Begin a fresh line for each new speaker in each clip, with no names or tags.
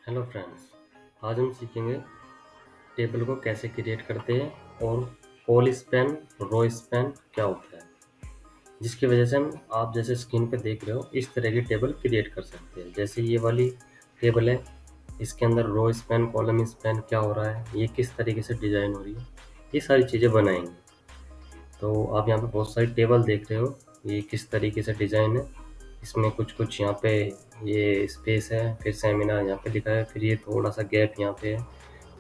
Hello friends, आज हम सीखेंगे टेबल को कैसे क्रिएट करते हैं और कॉल स्पैन, रो स्पैन क्या होता है, जिसकी वजह से हम आप जैसे स्क्रीन पे देख रहे हो इस तरह की टेबल क्रिएट कर सकते हैं। जैसे ये वाली टेबल है, इसके अंदर रो स्पैन, कॉलम स्पैन क्या हो रहा है, ये किस तरीके से डिज़ाइन हो रही है, ये सारी चीज़ें बनाएंगे। तो आप यहाँ पे बहुत सारी टेबल देख रहे हो, ये किस तरीके से डिज़ाइन है। इसमें कुछ यहाँ पे ये स्पेस है, फिर सेमिनार यहाँ पे लिखा है, फिर ये थोड़ा सा गैप यहाँ पे है।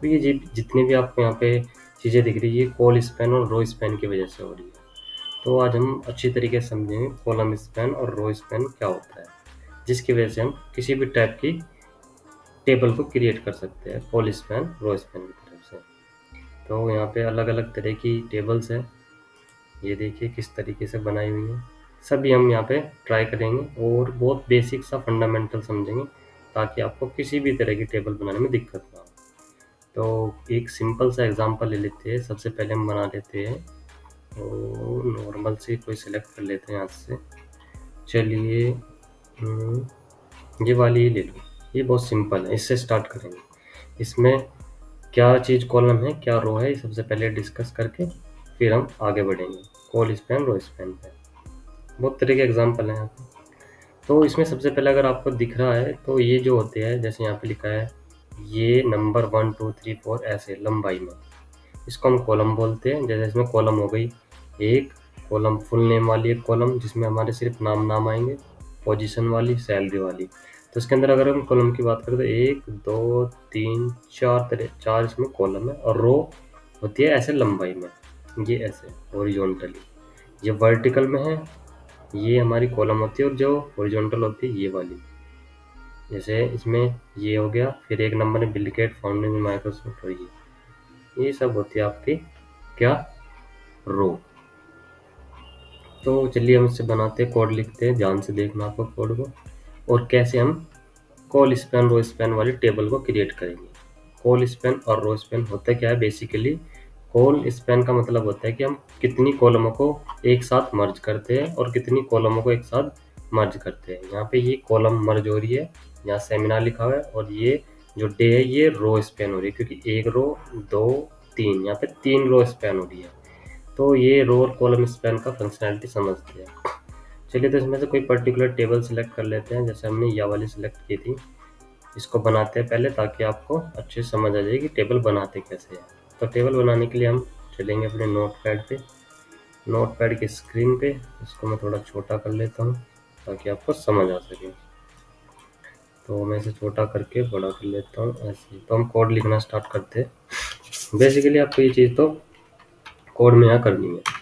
तो ये जितने भी आपको यहाँ पे चीज़ें दिख रही है, ये कॉल स्पैन और रो स्पैन की वजह से हो रही है। तो आज हम अच्छी तरीके से समझेंगे कॉलम स्पैन और रो स्पैन क्या होता है, जिसकी वजह से हम किसी भी टाइप की टेबल को क्रिएट कर सकते हैं कॉल स्पैन, रो स्पैन की तरफ से। तो यहाँ पे अलग अलग तरह की टेबल्स हैं, ये देखिए किस तरीके से बनाई हुई है। सभी हम यहाँ पे ट्राई करेंगे और बहुत बेसिक सा फंडामेंटल समझेंगे, ताकि आपको किसी भी तरह की टेबल बनाने में दिक्कत ना हो। तो एक सिंपल सा एग्जांपल ले लेते हैं। सबसे पहले हम बना लेते हैं और नॉर्मल से कोई सिलेक्ट कर लेते हैं यहाँ से। चलिए ये वाली ही ले लो, ये बहुत सिंपल है, इससे स्टार्ट करेंगे। इसमें क्या चीज़ कॉलम है, क्या रो है, ये सबसे पहले डिस्कस करके फिर हम आगे बढ़ेंगे कॉल स्पैन, रो स्पैन पे। बहुत तरह के एग्जांपल हैं यहाँ पे। तो इसमें सबसे पहले अगर आपको दिख रहा है तो ये जो होते हैं, जैसे यहाँ पे लिखा है, ये नंबर 1 2 3 4 ऐसे लंबाई में, इसको हम कॉलम बोलते हैं। जैसे इसमें कॉलम हो गई एक, कॉलम फुल नेम वाली एक कॉलम जिसमें हमारे सिर्फ नाम आएंगे, पोजीशन वाली, सैलरी वाली। तो इसके अंदर अगर हम कॉलम की बात करें तो 1 2 3 4 इसमें कॉलम है, और रो होती है ऐसे लंबाई में, ये ऐसे हॉरिजॉन्टली। ये वर्टिकल में है, ये हमारी कॉलम होती है, और जो हॉरिजॉन्टल होती है ये वाली। जैसे इसमें ये हो गया, फिर एक नंबर है बिल गेट, फाउंडिंग माइक्रोसॉफ्ट, और ये सब होती है आपकी क्या, रो। तो चलिए हम इससे बनाते हैं, कोड लिखते हैं, ध्यान से देखना आपको कोड को, और कैसे हम कॉल स्पैन, रो स्पैन वाली टेबल को क्रिएट करेंगे। कॉल स्पैन और रो स्पैन होता क्या है बेसिकली। कॉल स्पैन का मतलब होता है कि हम कितनी कॉलमों को एक साथ मर्ज करते हैं और कितनी कॉलमों को एक साथ मर्ज करते हैं। यहाँ पे ये कॉलम मर्ज हो रही है, यहाँ सेमिनार लिखा हुआ है, और ये जो डे है ये रो स्पैन हो रही है, क्योंकि एक रो, दो, तीन, यहाँ पे 3 रो स्पैन हो रही है। तो ये रो और कॉलम स्पैन का फंक्शनैलिटी समझते हैं। चलिए तो इसमें से कोई पर्टिकुलर टेबल सेलेक्ट कर लेते हैं। जैसे हमने यह वाली सिलेक्ट की थी, इसको बनाते हैं पहले, ताकि आपको अच्छे से समझ आ जाए कि टेबल बनाते कैसे हैं। तो टेबल बनाने के लिए हम चलेंगे अपने नोटपैड पे, नोटपैड की स्क्रीन पे। इसको मैं थोड़ा छोटा कर लेता हूँ ताकि आपको समझ आ सके। तो मैं इसे छोटा करके बड़ा कर लेता हूँ ऐसे। तो हम कोड लिखना स्टार्ट करते हैं। बेसिकली आपको ये चीज़ तो कोड में यहाँ करनी है।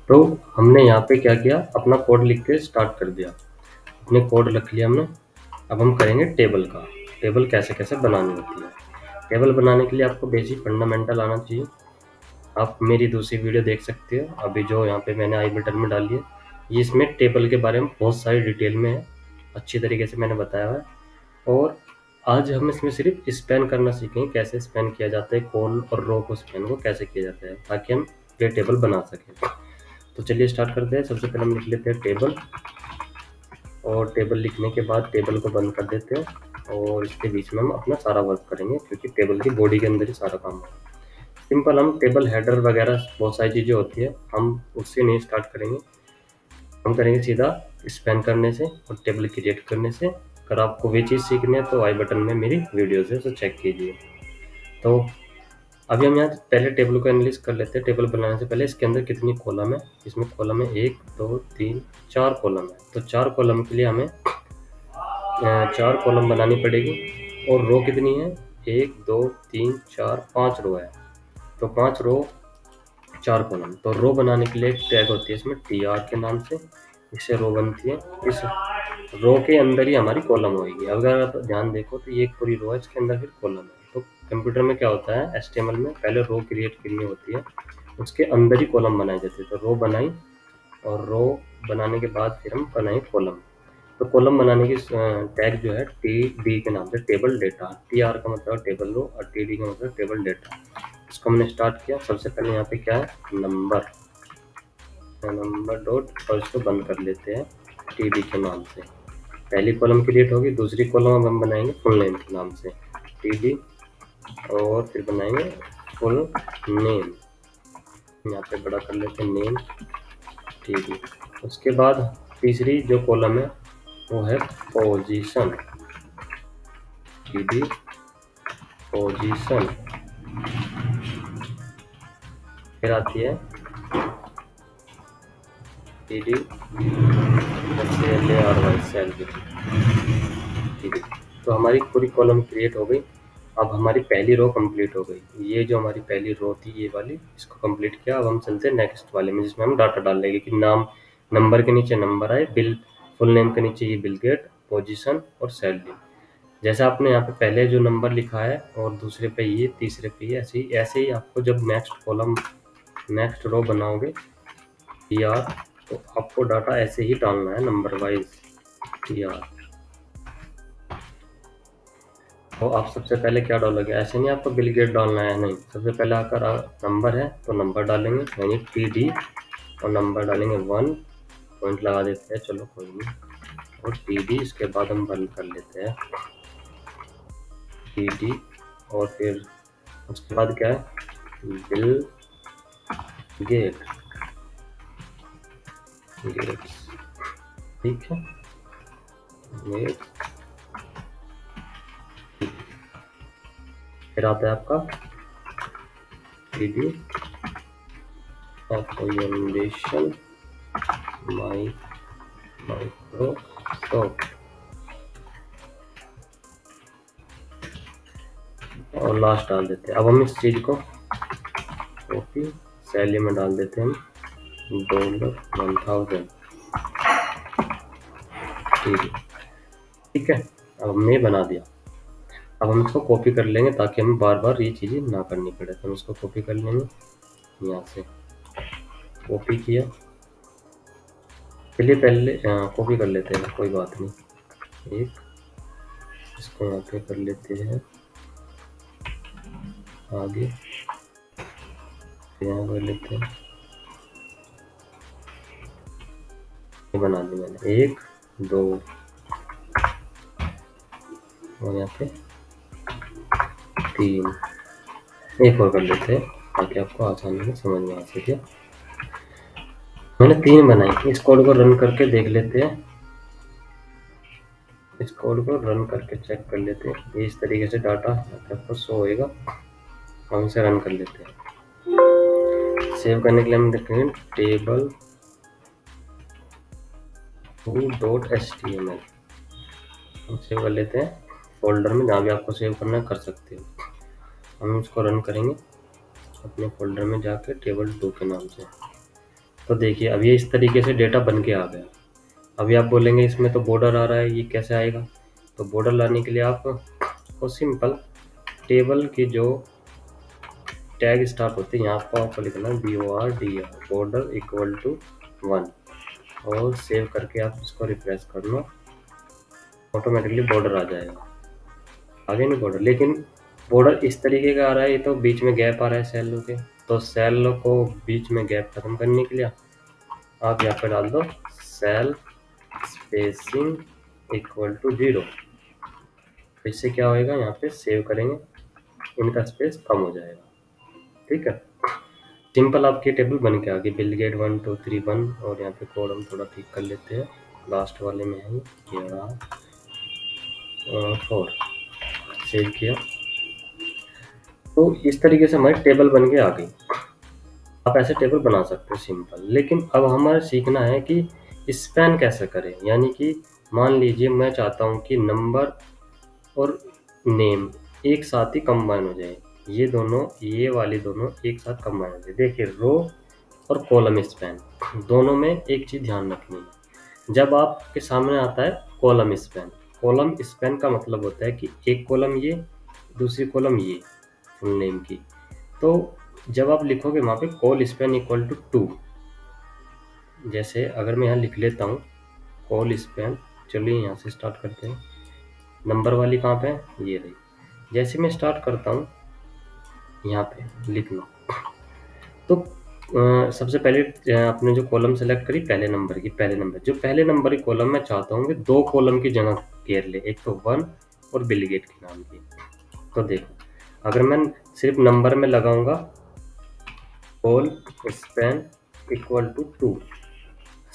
तो हमने यहाँ पे क्या किया, अपना कोड लिख के स्टार्ट कर दिया, अपने कोड लिख लिया हमने। अब हम करेंगे टेबल का, टेबल कैसे कैसे बनानी होती है। टेबल बनाने के लिए आपको बेसिक फंडामेंटल आना चाहिए। आप मेरी दूसरी वीडियो देख सकते हो अभी, जो यहाँ पे मैंने आई बटन में डाली है। ये इसमें टेबल के बारे में बहुत सारी डिटेल में है, अच्छी तरीके से मैंने बताया है। और आज हम इसमें सिर्फ स्पैन करना सीखेंगे, कैसे स्पैन किया जाता है, कॉल और रो को स्पैन को कैसे किया जाता है, ताकि हम ये टेबल बना सकें। तो चलिए स्टार्ट करते हैं। सबसे पहले हम लिख लेते हैं टेबल, और टेबल लिखने के बाद टेबल को बंद कर देते हैं, और इसके बीच में हम अपना सारा वर्क करेंगे, क्योंकि टेबल की बॉडी के अंदर ही सारा काम है। सिंपल, हम टेबल हेडर वगैरह बहुत सारी चीज़ें होती है, हम उससे नहीं स्टार्ट करेंगे। हम करेंगे सीधा स्पैन करने से और टेबल क्रिएट करने से। अगर आपको वे चीज़ सीखनी है तो आई बटन में मेरी वीडियोज़ है, उसे चेक कीजिए। तो अभी हम यहाँ पहले टेबल को एनालिसिस कर लेते हैं। टेबल बनाने से पहले इसके अंदर कितनी कॉलम है। इसमें कॉलम है 1 2 3 4 कॉलम है। तो 4 कॉलम के लिए हमें 4 कॉलम बनानी पड़ेगी। और रो कितनी है, 1 2 3 4 5 रो है। तो 5 रो 4 कॉलम। तो रो बनाने के लिए एक टैग होती है इसमें TR के नाम से, इससे रो बनती है। रो के अंदर ही हमारी कॉलम होगी। अगर आप ध्यान देखो तो ये एक पूरी रो है, इसके अंदर फिर कॉलम है। तो कंप्यूटर में क्या होता है, एचटीएमएल में पहले रो क्रिएट करनी होती है, उसके अंदर ही कॉलम बनाई जाती है। तो रो बनाई और रो बनाने के बाद फिर हम बनाए कॉलम। तो कॉलम बनाने की टैग जो है टी डी के नाम से, टेबल डेटा। टी आर का मतलब टेबल रो और टी डी का मतलब टेबल डेटा। इसको हमने स्टार्ट किया। सबसे पहले यहाँ पे क्या है, नंबर डॉट, और इसको बंद कर लेते हैं टी डी के नाम से। पहली कॉलम क्रिएट होगी, दूसरी कॉलम अब हम बनाएंगे फुल नेम के नाम से, टी डी, और फिर बनाएंगे फुल नेम। यहाँ पे बड़ा कर लेते हैं, नेम टी डी। उसके बाद तीसरी जो कॉलम है वो है पोजीशन, टी डी पोजीशन। फिर आती है टी डी सैलरी, ठीक है। तो हमारी पूरी कॉलम क्रिएट हो गई। अब हमारी पहली रो कंप्लीट हो गई। ये जो हमारी पहली रो थी ये वाली, इसको कंप्लीट किया। अब हम चलते हैं नेक्स्ट वाले में, जिसमें हम डाटा डाल लेंगे कि नाम, नंबर के नीचे नंबर आए, बिल, फुल नेम के नीचे ये बिल गेट, पोजीशन और सैलरी। जैसे आपने यहाँ पे पहले जो नंबर लिखा है और दूसरे पे ये, तीसरे पे ये, ऐसे ही आपको जब नेक्स्ट कॉलम, नेक्स्ट रो बनाओगे टी आर, तो आपको डाटा ऐसे ही डालना है नंबर वाइज टी आर। तो आप सबसे पहले क्या डालोगे, ऐसे नहीं आपको बिल गेट डालना है, नहीं। सबसे पहले अगर नंबर है तो नंबर डालेंगे, यानी टी डी, और नंबर डालेंगे 1, पॉइंट लगा देते हैं, चलो कोई नहीं, और टी डी। इसके बाद हम बंद कर लेते हैं टी डी, और फिर उसके बाद क्या है, बिल गेट, ठीक है, गेट। फिर आता है आपका टी डी अकोमोडेशन माइक्रोसॉफ्ट, और लास्ट डाल देते हैं। अब हम इस चीज को कॉपी सैलरी में डाल देते हैं, $1000, ठीक है। अब हमने बना दिया। अब हम इसको कॉपी कर लेंगे ताकि हमें बार बार ये चीज़ें ना करनी पड़े। तो हम इसको कॉपी कर लेंगे, यहाँ से कॉपी किया। चलिए पहले कॉपी कर लेते हैं, कोई बात नहीं। एक इसको यहाँ पे कर लेते हैं आगे, यहाँ कर लेते हैं, ये बना दी मैंने, 1 2, और यहाँ पे 3, एक और कर लेते हैं ताकि आपको आसानी से समझ में आ सके। मैंने 3 बनाई। इस कोड को रन करके देख लेते हैं, इस कोड को रन करके चेक कर लेते हैं। ये इस तरीके से डाटा आपको शो होएगा। हम इसे रन कर लेते हैं। सेव करने के लिए हम देखेंगे टेबल .html, हम सेव कर लेते हैं फोल्डर में, जहाँ भी आपको सेव करना कर सकते हो। हम इसको रन करेंगे अपने फोल्डर में जाके टेबल 2 के नाम से। तो देखिए अब ये इस तरीके से डेटा बन के आ गया। अभी आप बोलेंगे इसमें तो बॉर्डर आ रहा है, ये कैसे आएगा। तो बॉर्डर लाने के लिए आपको सिंपल टेबल की जो टैग स्टार्ट होते हैं, यहाँ पर आपको लिखना है BORDR, बॉर्डर इक्वल टू 1, और सेव करके आप इसको रिफ्रेश करना, ऑटोमेटिकली बॉर्डर आ जाएगा। आगे नहीं बॉर्डर, लेकिन बॉर्डर इस तरीके का आ रहा है, ये तो बीच में गैप आ रहा है सेल के। तो सेल को बीच में गैप खत्म करने के लिए आप यहाँ पे डाल दो सेल स्पेसिंग इक्वल टू 0। इससे क्या होएगा, यहाँ पे सेव करेंगे, इनका स्पेस कम हो जाएगा, ठीक है। सिंपल आपकी टेबल बन के आ गई, बिल गेट 1 2 3 1, और यहाँ पे कोड हम थोड़ा ठीक कर लेते हैं, लास्ट वाले में है ये 4, सेव किया। तो इस तरीके से हमारी टेबल बन के आ गई। आप ऐसे टेबल बना सकते हो सिंपल। लेकिन अब हमारे सीखना है कि स्पैन कैसे करें, यानी कि मान लीजिए मैं चाहता हूँ कि नंबर और नेम एक साथ ही कंबाइन हो जाए, ये दोनों, ये वाली दोनों एक साथ कंबाइन हो जाए। देखिए रो और कॉलम स्पैन दोनों में एक चीज़ ध्यान रखनी है, जब आपके सामने आता है कॉलम स्पैन, कॉलम स्पैन का मतलब होता है कि एक कॉलम ये, दूसरी कॉलम ये फुल नेम की। तो जब आप लिखोगे वहाँ पे कॉल स्पैन इक्वल टू 2, जैसे अगर मैं यहाँ लिख लेता हूँ कॉल स्पैन, चलिए यहाँ से स्टार्ट करते हैं। नंबर वाली कहाँ पे है, ये रही। जैसे मैं स्टार्ट करता हूँ यहाँ पे लिखना, तो सबसे पहले आपने जो कॉलम सेलेक्ट करी पहले नंबर की, पहले नंबर, जो पहले नंबर की कॉलम मैं चाहता हूँ कि 2 कॉलम की जगह घेर ले, एक तो 1 और बिल गेट के नाम की। तो देखो अगर मैं सिर्फ नंबर में लगाऊंगा col span equal to 2,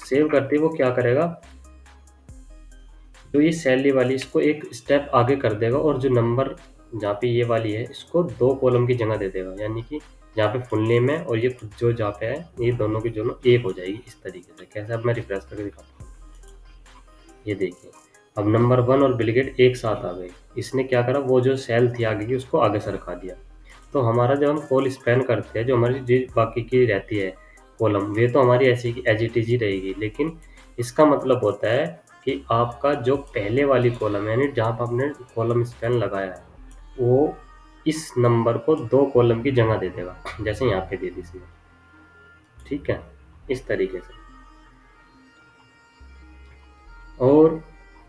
save करते ही वो क्या करेगा, जो ये सैलरी वाली इसको एक स्टेप आगे कर देगा, और जो नंबर जहाँ पे ये वाली है इसको 2 कॉलम की जगह दे देगा, यानी कि जहाँ पे फुल नेम है और ये खुद जो जहाँ पे है ये दोनों की दोनों एक हो जाएगी इस तरीके से। कैसे, अब मैं रिफ्रेश करके दिखाता हूँ। ये देखिए अब नंबर 1 और बिलगेट एक साथ आ गए। इसने क्या करा, वो जो सेल थी आगे की उसको आगे सरका दिया। तो हमारा जब हम कॉल स्पैन करते हैं, जो हमारी बाकी की रहती है कॉलम, वे तो हमारी ऐसी की एज इट इज ही रहेगी, लेकिन इसका मतलब होता है कि आपका जो पहले वाली कॉलम यानी जहाँ पर आपने कॉलम स्पैन लगाया है वो इस नंबर को 2 कॉलम की जगह दे देगा, जैसे यहाँ पे दे दी इसने। ठीक है, इस तरीके से। और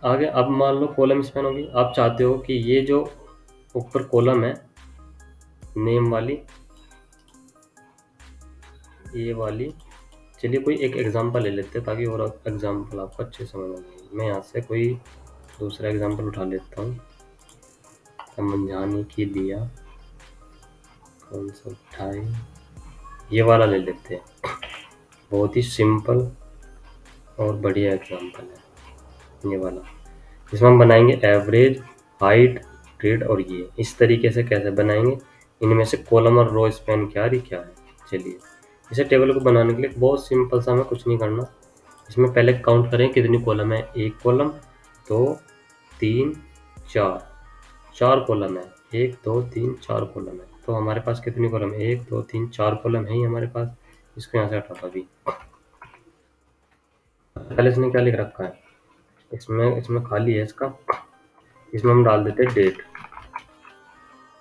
आगे अब मान लो कॉलम स्पैन होगी, आप चाहते हो कि ये जो ऊपर कॉलम है नेम वाली, ये वाली, चलिए कोई एक एग्जांपल ले लेते हैं ताकि और एग्जांपल आपको अच्छे समझ में आए। मैं यहाँ से कोई दूसरा एग्जांपल उठा लेता हूँ समझाने के लिए। कौन सा उठाए, ये वाला ले लेते हैं, बहुत ही सिंपल और बढ़िया एग्जांपल है ये वाला। इसमें हम बनाएंगे एवरेज, हाइट, ग्रेड, और ये इस तरीके से कैसे बनाएंगे, इनमें से कॉलम और रो स्पैन क्या है क्या है। चलिए इसे टेबल को बनाने के लिए बहुत सिंपल सा, हमें कुछ नहीं करना। इसमें पहले काउंट करें कितनी कॉलम है, एक कॉलम, 2, 3, 4, 4 कॉलम है, 1, 2, 3, 4 कॉलम है। तो हमारे पास कितनी कॉलम है, 1, 2, 3, 4 कॉलम है ही हमारे पास। इसको यहाँ से हटाता अभी। पहले इसने क्या लिख रखा है, इसमें इसमें खाली है इसका, इसमें हम डाल देते डेट,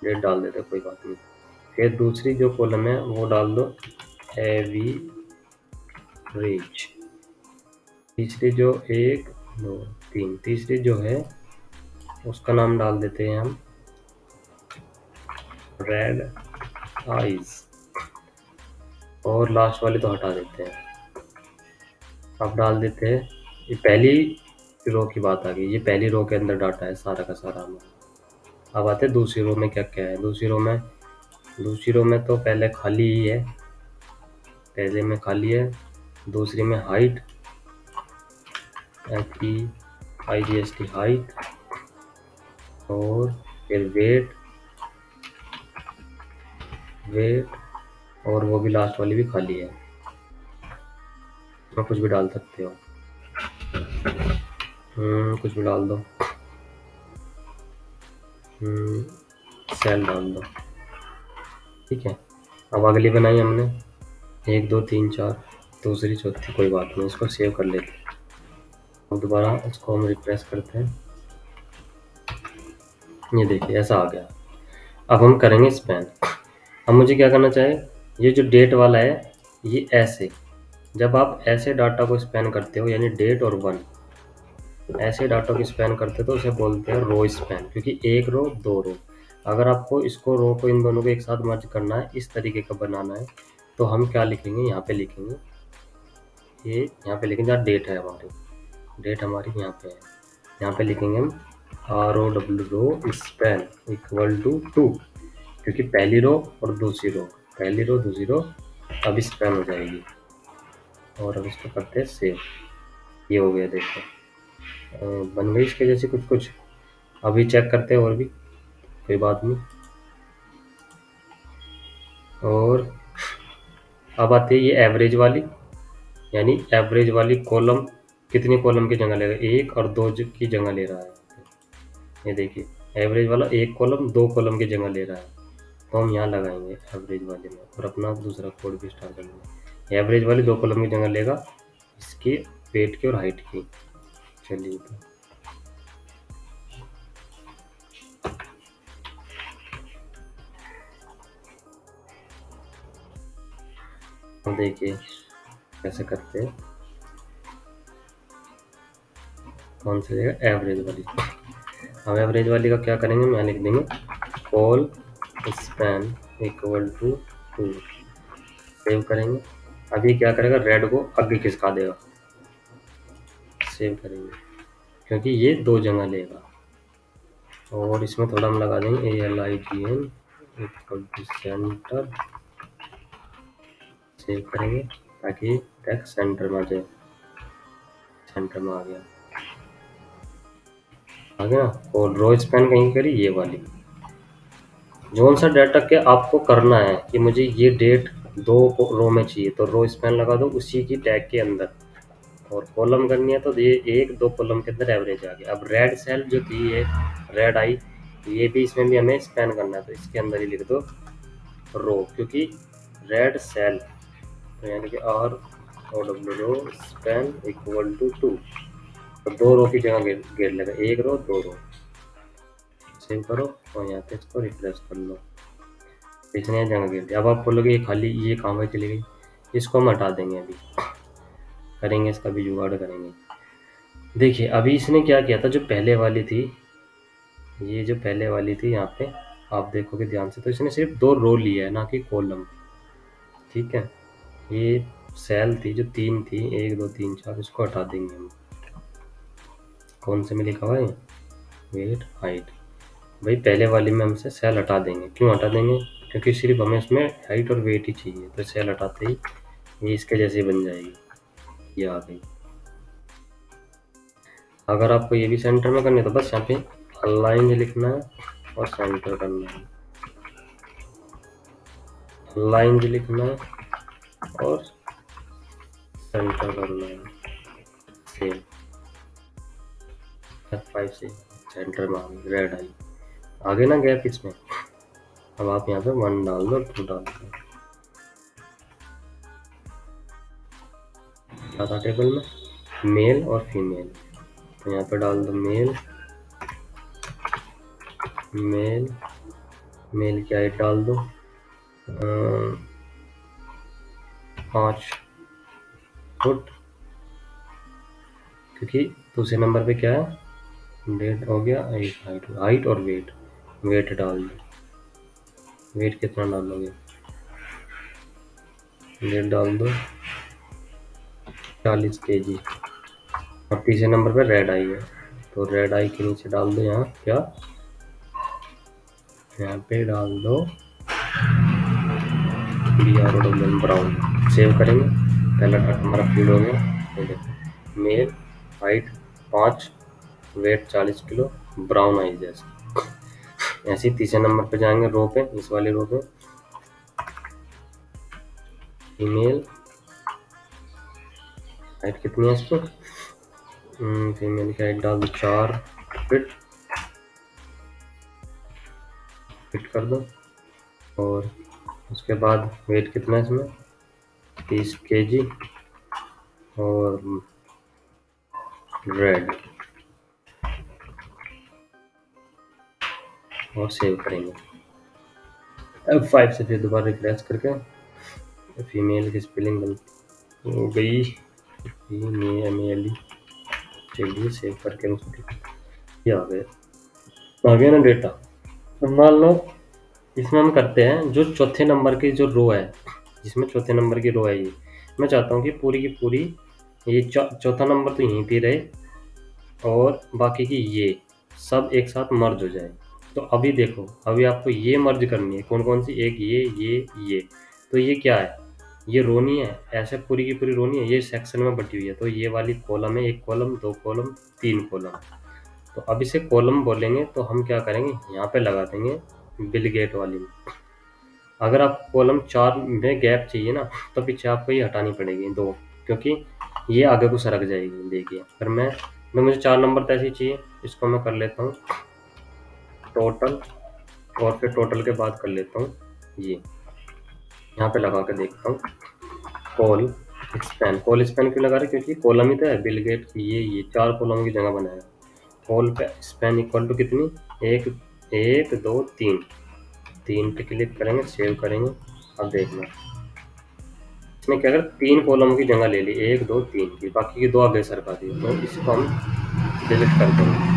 डेट डाल देते कोई बात नहीं। फिर दूसरी जो कॉलम है वो डाल दो एवरेज। तीसरी जो 1, 2, 3, तीसरी जो है उसका नाम डाल देते हैं हम रेड आइज, और लास्ट वाली तो हटा देते हैं। अब डाल देते हैं, ये पहली रो की बात आ गई, ये पहली रो के अंदर डाटा है सारा का सारा हमारा। अब आते हैं दूसरी रो में क्या क्या है। दूसरी रो में तो पहले खाली ही है, पहले में खाली है, दूसरी में हाइट, HEIGHT हाइट, और फिर वेट, और वो भी लास्ट वाली भी खाली है, इसमें कुछ भी डाल सकते हो। कुछ भी डाल दो, सेल डाल दो। ठीक है, अब अगली बनाई हमने 1, 2, 3, 4, दूसरी चौथी कोई बात नहीं, इसको सेव कर लेते हैं। अब दोबारा इसको हम रिफ्रेश करते हैं, ये देखिए ऐसा आ गया। अब हम करेंगे स्पैन। अब मुझे क्या करना चाहिए, ये जो डेट वाला है ये ऐसे, जब आप ऐसे डाटा को स्पैन करते हो यानी डेट और 1 ऐसे डाटा को स्पैन करते हो तो उसे बोलते हैं रो स्पैन, क्योंकि एक रो 2 रो। अगर आपको इसको रो को इन दोनों को एक साथ मर्ज करना है, इस तरीके का बनाना है, तो हम क्या लिखेंगे, यहाँ पे लिखेंगे, ये यहाँ पे लिखेंगे जहाँ डेट है हमारी, डेट हमारी यहाँ पे है, यहाँ पे लिखेंगे हम ROW row span equal to 2, क्योंकि पहली रो और दूसरी रो, पहली रो दूसरी रो अब स्पैन हो जाएगी। और अब इसको करते हैं सेव, ये हो गया देखो, बन गई इसके जैसे कुछ कुछ। अभी चेक करते हैं और भी, कोई बात नहीं। और अब आती है ये एवरेज वाली, यानी एवरेज वाली कॉलम कितनी कॉलम की जगह लेगा, 1 और 2 की जगह ले रहा है। ये देखिए एवरेज वाला 1 कॉलम 2 कॉलम की जगह ले रहा है, तो हम यहाँ लगाएंगे एवरेज वाले में और अपना दूसरा कोड भी स्टार्ट कर लेंगे। एवरेज वाली 2 कॉलम की जगह लेगा, इसकी वेट की और हाइट की। चलिए तो देखिए कैसे करते हैं। कौन सी जगह? एवरेज वाली। अब एवरेज वाली का क्या करेंगे, मैं लिख देंगे col span equal to 2। Save करेंगे। अब ये क्या करेगा, रेड को आगे खिसका देगा। सेव करेंगे क्योंकि ये 2 जगह लेगा। और इसमें थोड़ा हम लगा देंगे ALIGN equal to centre. Save करेंगे ताकि टेक्स्ट सेंटर में आ जाए। सेंटर में आ गया। आ गया। और रो स्पैन कहीं करी, ये वाली। जोन सा डाटा के आपको करना है कि मुझे ये डेट 2 रो में चाहिए, तो रो स्पैन लगा दो उसी की टैग के अंदर। और कॉलम करनी है तो ये 1-2 कॉलम के अंदर एवरेज आ गया। अब रेड सेल जो थी ये रेड आई, ये भी इसमें भी हमें स्पैन करना है, तो इसके अंदर ही लिख दो रो, क्योंकि रेड सेल, तो यानी कि ROW row span equal to 2। तो 2 रो की जगह घेर लेगा, 1 रो 2 रो। सेव करो और यहाँ पे इसको रिफ्रेश कर लो। इसने जगह घेर दिया। अब आप बोलोगे ये खाली, ये कहाँ पे चली गई, इसको हम हटा देंगे। अभी करेंगे, इसका भी जुगाड़ करेंगे। देखिए अभी इसने क्या किया था, जो पहले वाली थी, ये जो पहले वाली थी यहाँ पे आप देखोगे ध्यान से, तो इसने सिर्फ 2 रो लिया है, ना कि कॉलम। ठीक है। ये सेल थी जो 3 थी, 1 2 3 4, इसको हटा देंगे हम। कौन से में लिखा हुआ है, वेट हाइट। भाई पहले वाली में हमसे सेल हटा देंगे। क्यों हटा देंगे, क्योंकि सिर्फ हमें इसमें हाइट और वेट ही चाहिए। तो सेल हटाते ही ये इसके जैसे बन जाएगी, ये आ गई। अगर आपको ये भी सेंटर में करनी है तो बस यहाँ पे अलाइन लिखना है और सेंटर करना है। अलाइन लिखना है और सेंटर करना है। सेम F5 से सेंटर में आ गई, रेड आई। आगे ना गैप इसमें। अब आप यहाँ पे 1 डाल दो, 2 डाल दो। क्या था टेबल में, मेल और फीमेल, तो यहाँ पे डाल दो मेल। मेल मेल की हाइट डाल दो 5 फुट, क्योंकि दूसरे नंबर पे क्या है, डेट हो गया, हाइट और वेट। वेट डाल दो। वेट कितना डालोगे, वेट डाल दो 40 kg। अब तीसरे नंबर पे रेड आई है, तो रेड आई के नीचे डाल दो यहाँ क्या, यहाँ पे डाल दो BROW ब्राउन। सेव करेंगे। पहला डाटा हमारा फीड हो गया। ये देखो male, height 5, weight 40 kilo, brown eye जैसे। ऐसे ही तीसरे नंबर पे जाएंगे, रो पे, इस वाले रो पे। फीमेल, हाइट कितनी है इसको, फीमेल की हाइट डाल दो 4 फिट। फिट कर दो। और उसके बाद वेट कितना है इसमें, 30 kg। और रेड, और सेव करेंगे। F5 से फिर दोबारा रिफ्रेश करके फीमेल की स्पेलिंग गलती हो गई, MALE। चलिए सेव करके उसको, ये आ गया ना डेटा। तो मान लो इसमें हम करते हैं जो चौथे नंबर की जो रो है, जिसमें चौथे नंबर की रो है, ये मैं चाहता हूँ कि पूरी की पूरी ये चौथा नंबर तो यहीं पे रहे और बाकी की ये सब एक साथ मर्ज हो जाए। तो अभी देखो, अभी आपको ये मर्ज करनी है। कौन कौन सी, एक ये। तो ये क्या है, ये रो नहीं है, ऐसे पूरी की पूरी रो नहीं है, ये सेक्शन में बटी हुई है। तो ये वाली कॉलम है, 1 कॉलम 2 कॉलम 3 कॉलम। तो अब इसे कॉलम बोलेंगे तो हम क्या करेंगे, यहाँ पे लगा देंगे बिल गेट वाली में। अगर आप कॉलम 4 में गैप चाहिए ना, तो पीछे आपको ये हटानी पड़ेगी 2, क्योंकि ये आगे को सरक जाएगी। देखिए अगर मैं मुझे 4 नंबर तो ऐसे ही चाहिए, इसको मैं कर लेता हूँ टोटल, और फिर टोटल के बाद कर लेता हूँ ये, यहाँ पे लगा के देखता हूँ कॉल स्पैन, कॉल स्पैन क्यों लगा रहे, क्योंकि कॉलम ही तो है बिल गेट की, ये 4 कॉलम की जगह बनाएगा। कॉल पे स्पैन इक्वल टू कितनी, एक, एक दो तीन, 3 पे क्लिक करेंगे, सेव करेंगे। अब देखना इसने क्या कर 3 कॉलम की जगह ले ली, 1 2 3 की, बाकी की 2 आगे सरका दी। तो इसको हम डिलीट कर देंगे,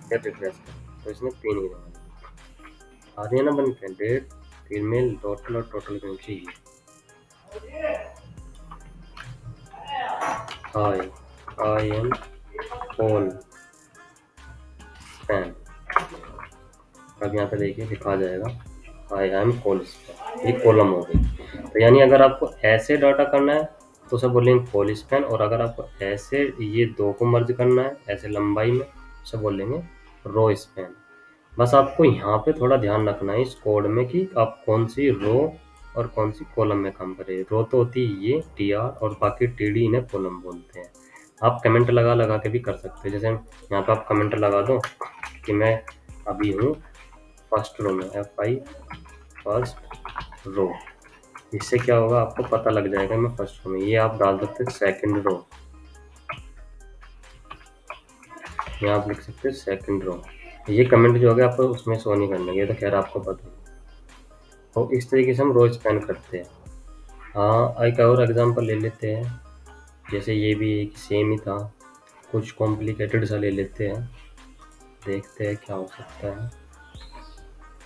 फिर रिफ्रेश करें तो इसने 3 की जगह आ रही है ना बन के, डेट, फीमेल, टोटल और टोटल क्यों चाहिए। आई एम कॉल स्पैन, अब यहाँ पे देखिए लिखा जाएगा आई एम कॉल स्पैन, ये कॉलम हो गई। तो यानी अगर आपको ऐसे डाटा करना है तो सब बोलेंगे कॉल स्पैन, और अगर आपको ऐसे ये 2 को मर्ज करना है ऐसे लंबाई में, सब बोलेंगे रो स्पैन। बस आपको यहाँ पे थोड़ा ध्यान रखना है इस कोड में कि आप कौन सी रो और कौन सी कॉलम में काम करें। रो तो होती है ये टी आर, और बाकी टी डी इन्हें कॉलम बोलते हैं। आप कमेंट लगा लगा के भी कर सकते हैं, जैसे यहाँ पे आप कमेंट लगा दो कि मैं अभी हूँ फर्स्ट रो में, F5 फर्स्ट रो। इससे क्या होगा आपको पता लग जाएगा मैं फर्स्ट रो में। ये आप डाल सकते हैं सेकंड रो, यहाँ आप लिख सकते हैं सेकंड रो। ये कमेंट जो होगा आपको उसमें शो नहीं करना, ये तो खैर आपको पता है। तो इस तरीके से हम रो स्पैन करते हैं। हाँ, एक और एग्जांपल ले लेते हैं, जैसे ये भी एक सेम ही था, कुछ कॉम्प्लिकेटेड सा ले लेते हैं, देखते हैं क्या हो सकता है।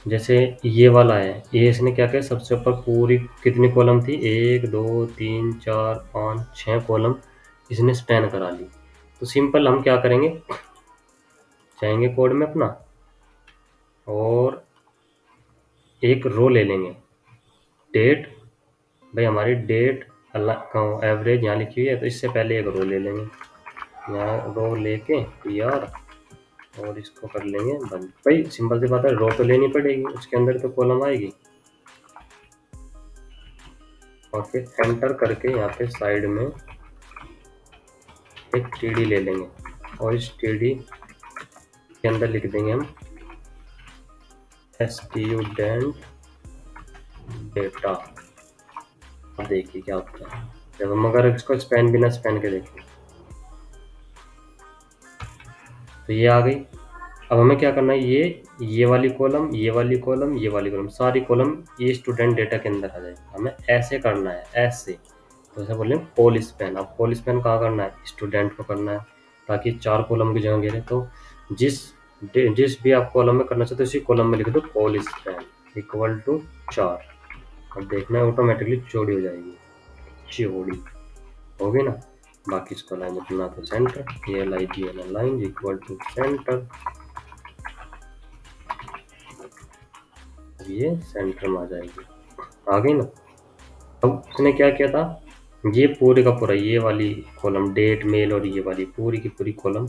जैसे ये वाला है, ये इसने क्या किया, सबसे ऊपर पूरी कितनी कॉलम थी, 1 2 3 4 5 6 कॉलम इसने स्पैन करा ली। तो सिंपल हम क्या करेंगे, जाएंगे कोड में अपना और एक रो ले लेंगे, डेट, भाई हमारी डेट एवरेज यहाँ लिखी हुई है तो इससे पहले एक रो ले लेंगे, यहाँ रो लेके यार, और इसको कर लेंगे बंद। भाई सिंपल सी बात है, रो तो लेनी पड़ेगी, उसके अंदर तो कॉलम आएगी। और फिर एंटर करके यहाँ पे साइड में एक टीडी ले लेंगे, और इस टीडी के अंदर लिख देंगे हम स्टूडेंट डेटा। अब देखिए क्या होता है जब हम अगर इसको स्पैन बिना स्पैन के देखें, तो ये आ गई। अब हमें क्या करना है, ये वाली कॉलम, ये वाली कॉलम, ये वाली कॉलम, सारी कॉलम ये स्टूडेंट डेटा के अंदर आ जाएगी। हमें ऐसे करना है, ऐसे, तो ऐसे बोले कॉल स्पैन। अब कॉल स्पैन कहाँ करना है, स्टूडेंट को करना है, ताकि 4 कॉलम की जगह घेरे। तो जिस जिस भी आप कॉलम में करना चाहते हो उसी कॉलम में लिख दो कॉल स्पैन इक्वल टू 4। अब देखना है ऑटोमेटिकली चौड़ी हो जाएगी, चौड़ी होगी ना। बाकी इसको लाइन अपना तो सेंटर, ये लाइन इक्वल टू सेंटर, ये सेंटर में आ जाएगी, आ गई ना। अब उसने क्या किया था, ये पूरे का पूरा ये वाली कॉलम डेट मेल और ये वाली पूरी की पूरी कॉलम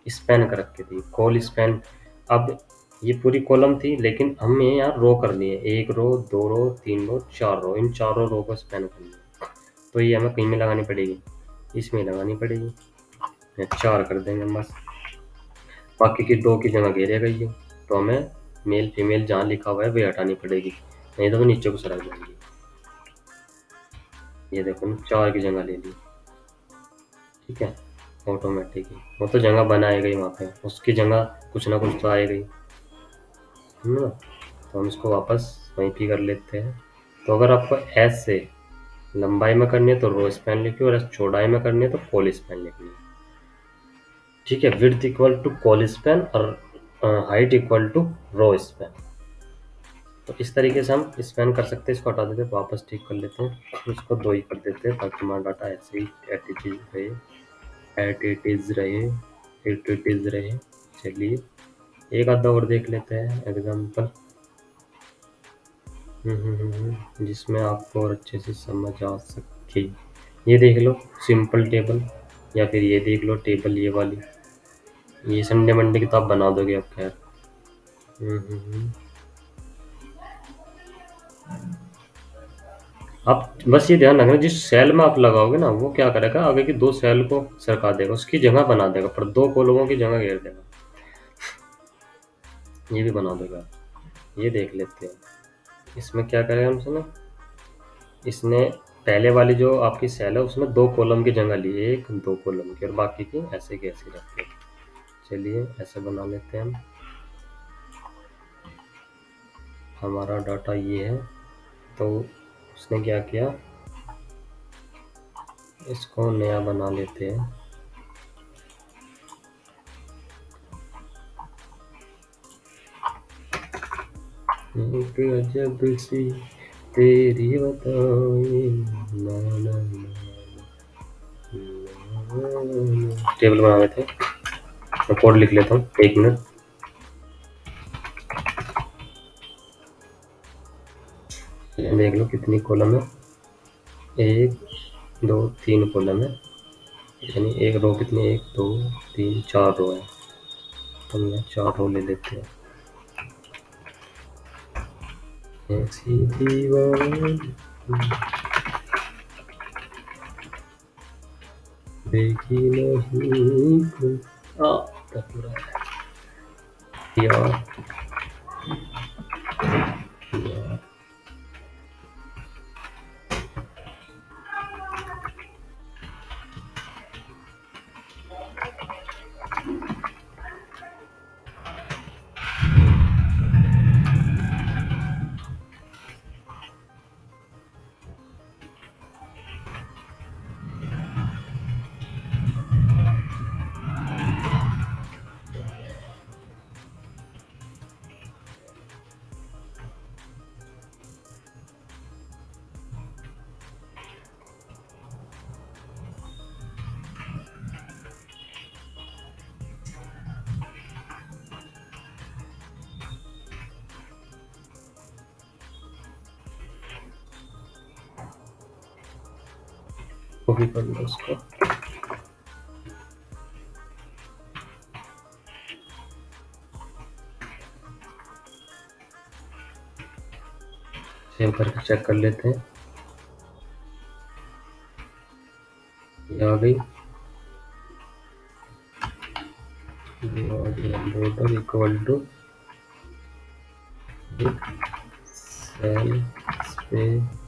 स्पैन कर रखी थी, कॉल स्पैन। अब ये पूरी कॉलम थी लेकिन हमने यहाँ रो कर लिए, 1 रो 2 रो 3 रो 4 रो, इन चारों रो को स्पैन कर लिया। तो ये हमें कहीं में लगानी पड़ेगी, इसमें लगानी पड़ेगी, 4 कर देंगे बस। बाकी की 2 की जगह घेरे गई है, तो हमें मेल फीमेल जहाँ लिखा हुआ है वही हटानी पड़ेगी, नहीं तो वो नीचे को सरक जाएगी। ये देखो 4 की जगह ले ली, ठीक है, ऑटोमेटिक ही वो तो जगह बनाएगा ही वहाँ पे, उसकी जगह कुछ ना कुछ तो आएगा ही, है ना। तो हम इसको वापस वहीं पे कर लेते हैं। तो अगर आपको एस से लंबाई में करनी है तो रो स्पैन लिखिए, और एस चौड़ाई में करनी है तो कॉल स्पैन लिखनी है, ठीक है। Width equal to col span और height equal to row span. तो इस तरीके से हम स्पैन कर सकते हैं। इसको हटा देते हैं, वापस ठीक कर लेते हैं, इसको 2 ही कर देते हैं ताकि हमारा डाटा ऐसे ही एट इट इज रहे। चलिए एक आधा और देख लेते हैं एग्जाम्पल, जिसमें आपको और अच्छे से समझ आ सके। ये देख लो सिंपल टेबल, या फिर ये देख लो टेबल ये वाली, ये संडे मंडे की तो आप बना दोगे आप खैर। आप बस ये ध्यान रखना जिस सेल में आप लगाओगे ना वो क्या करेगा, आगे की 2 सेल को सरका देगा, उसकी जगह बना देगा, पर 2 कॉलमों की जगह घेर देगा। ये भी बना देगा, ये देख लेते हैं इसमें क्या करेगा हमसे ना, इसने पहले वाली जो आपकी सेल है उसमें 2 कॉलम की जगह ली, 1 2 कॉलम की, और बाकी की ऐसे रखते हैं। चलिए ऐसे बना लेते हैं हम। हमारा डाटा ये है, तो उसने क्या किया, इसको नया बना लेते हैं। एक अजब सी तेरी बताई ना ना टेबल बना लेते हैं। मैं कोड लिख लेता हूँ, 1 मिनट। देख लो कितनी कॉलम है, 1 2 3 कॉलम है, यानी एक रो कितनी, 1 2 3 4 रो है, तो हम 4 रो ले लेते हैं। ऐसी दीवार देखी नहीं कोई। पूरा यार, यार। कॉपी कर लो उसको। सेव करके चेक कर लेते हैं, ये आ गई। Border equal to cell space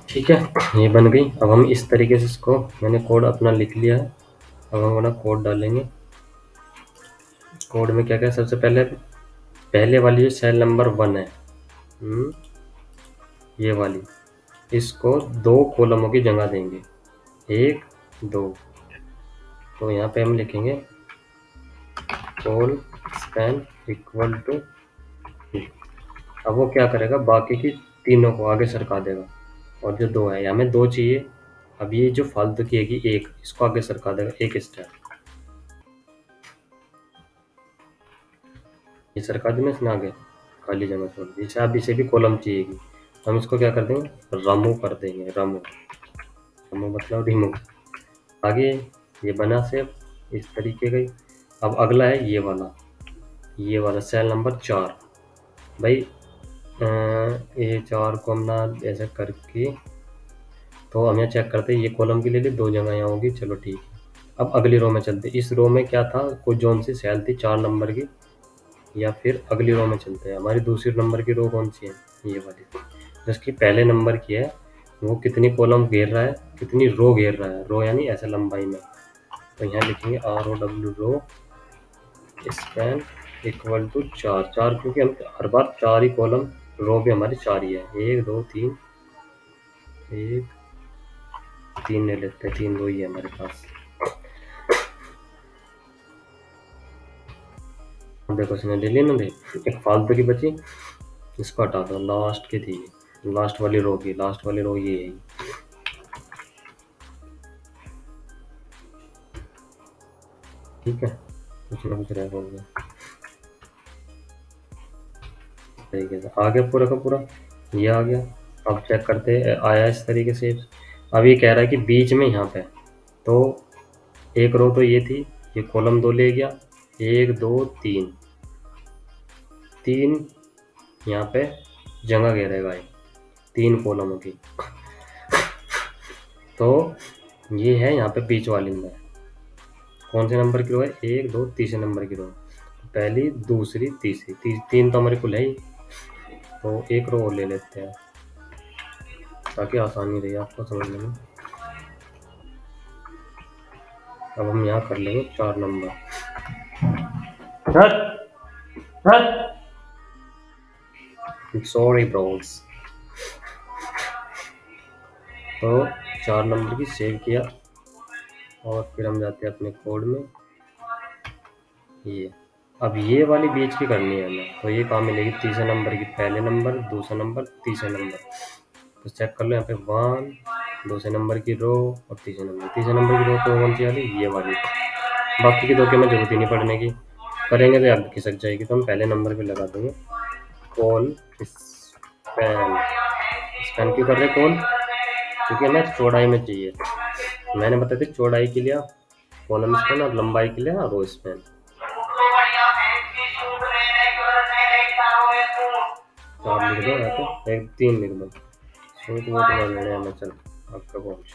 ठीक है, ये बन गई। अब हम इस तरीके से इसको, मैंने कोड अपना लिख लिया है, अब हम अपना कोड डालेंगे। कोड में क्या क्या, सबसे पहले पहले वाली जो सेल नंबर 1 है, ये वाली, इसको 2 कॉलमों की जगह देंगे, 1 2। तो यहाँ पे हम लिखेंगे कॉल स्पैन इक्वल टू। अब वो क्या करेगा, बाकी की तीनों को आगे सरका देगा, और जो 2 है, हमें 2 चाहिए। अब ये जो फालतू की है 1, इसको आगे सरका देगा 1 स्टेप। ये सरका दी ना इसने आगे, खाली जगह छोड़ दी। इसे अब इसे भी कॉलम चाहिएगी, हम इसको क्या कर देंगे, रिमूव कर देंगे। रिमूव, रिमूव मतलब रिमूव। आगे ये बना सेव, इस तरीके का ही। अब अगला है ये वाला सेल नंबर 4। भाई ये 4 को हम ना ऐसे करके, तो हम यहाँ चेक करते हैं, ये कॉलम के लिए 2 जगह यहाँ होगी, चलो ठीक है। अब अगली रो में चलते, इस रो में क्या था, कोई जोन सी सेल थी 4 नंबर की, या फिर अगली रो में चलते हैं। हमारी दूसरी नंबर की रो कौन सी है, ये वाली, जिसकी पहले नंबर की है, वो कितनी कॉलम घेर रहा है, कितनी रो घेर रहा है, रो यानी ऐसे लंबाई में। तो यहाँ लिखेंगे ROW row span equal to 4, क्योंकि हम हर बार 4 ही कॉलम, रो भी हमारी 4 ही है, 1 2 3, 1 3 ले लेते हैं, 3 रो ही है हमारे पास। देखो इसने ले ली ना, एक फालतू की बची, इसको हटा दो, लास्ट की थी, लास्ट वाली रो की, लास्ट वाली रो ये है। ठीक है, कुछ ना कुछ रह गया। तरीके से आ गया पूरा का पूरा, ये आ गया। अब चेक करते हैं आया इस तरीके से। अब ये कह रहा है कि बीच में यहाँ पे, तो एक रो तो ये थी, ये कॉलम 2 ले गया, 1 2 3, 3 यहाँ पे जगह घेरेगा ये 3 कॉलमों की। तो ये है यहाँ पे बीच वाली में कौन से नंबर की रो है, 1 2 तीसरे नंबर की रो है। पहली दूसरी तीसरी, 3 तो हमारे कुल है ही, तो एक रो और ले लेते हैं ताकि आसानी रही आपको समझने में। अब हम यहाँ कर लेंगे 4 नंबर। Sorry Bros. तो 4 नंबर की सेव किया और फिर हम जाते हैं अपने कोड में। ये अब ये वाली बीच की करनी है हमें, तो ये कहाँ मिलेगी, तीसरे नंबर की, पहले नंबर, दूसरा नंबर, तीसरा नंबर। तो चेक कर लो यहाँ पे 1, दूसरे नंबर की रो और तीसरे नंबर की रो तो कौन सी वाली, ये वाली। बाकी की दो के में जरूरत ही नहीं पड़ने की, करेंगे तो याद खिसक जाएगी। तो हम पहले नंबर पे लगा देंगे कॉल स्पैन। स्पैन क्यों कर रहे कॉल, क्योंकि हमें चौड़ाई में चाहिए। मैंने बताया था चौड़ाई के लिए कॉलम स्पैन और लंबाई के लिए रो स्पैन। 4 लिख दो यहाँ पे, 1 3 लिख दो। सूट वोट वाले में चल आपका पहुँच।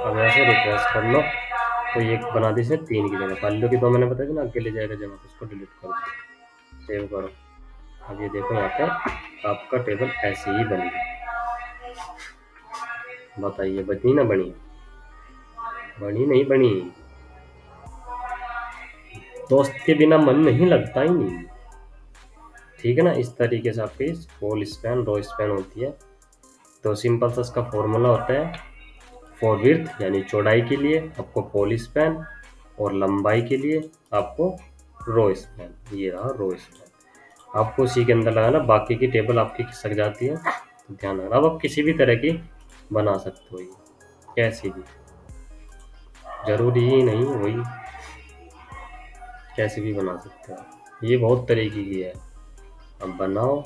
अब ऐसे रिफ्रेश कर लो तो ये बना दी इसने 3 की जगह, पहले की 2 मैंने बताया था ना अकेले जाएगा जगह, इसको डिलीट कर दो, सेव करो। अब ये देखो यहाँ पे आपका टेबल ऐसे ही बन गया। बताइए बनी ना बनी, बनी नहीं बनी, दोस्त के बिना मन नहीं लगता ही नहीं। ठीक है ना, इस तरीके से आपकी कॉल स्पैन रो स्पैन होती है। तो सिंपल सा इसका फॉर्मूला होता है, फॉर विड्थ यानी चौड़ाई के लिए आपको कॉल स्पैन, और लंबाई के लिए आपको रो स्पैन। ये रहा रो स्पैन, आपको उसी के अंदर लगाना, बाकी की टेबल आपकी खिसक जाती है तो ध्यान रखना। अब आप किसी भी तरह की बना सकते हो, ये कैसी भी, जरूरी ही नहीं वही, कैसे भी बना सकते हो, ये बहुत तरीके की है। अब बनाओ,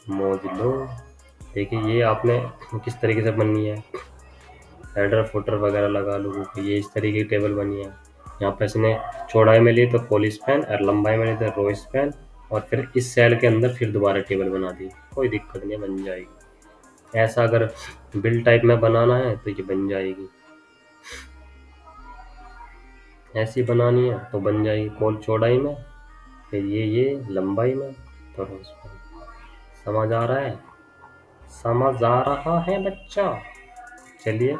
मौज लो। देखिए ये आपने किस तरीके से बननी है, हेडर फुटर वगैरह लगा लो, ये इस तरीके की टेबल बनी है। यहाँ पे इसने चौड़ाई में लिए तो कॉल स्पैन और लंबाई में लिए तो रो स्पैन, और फिर इस सेल के अंदर फिर दोबारा टेबल बना दी, कोई दिक्कत नहीं, बन जाएगी। ऐसा अगर बिल टाइप में बनाना है तो ये बन जाएगी, ऐसी बनानी है तो बन जाएगी, कॉल चौड़ाई में, फिर ये लंबाई में, तो रो स्पैन। समझ आ रहा है, समझ आ रहा है बच्चा। चलिए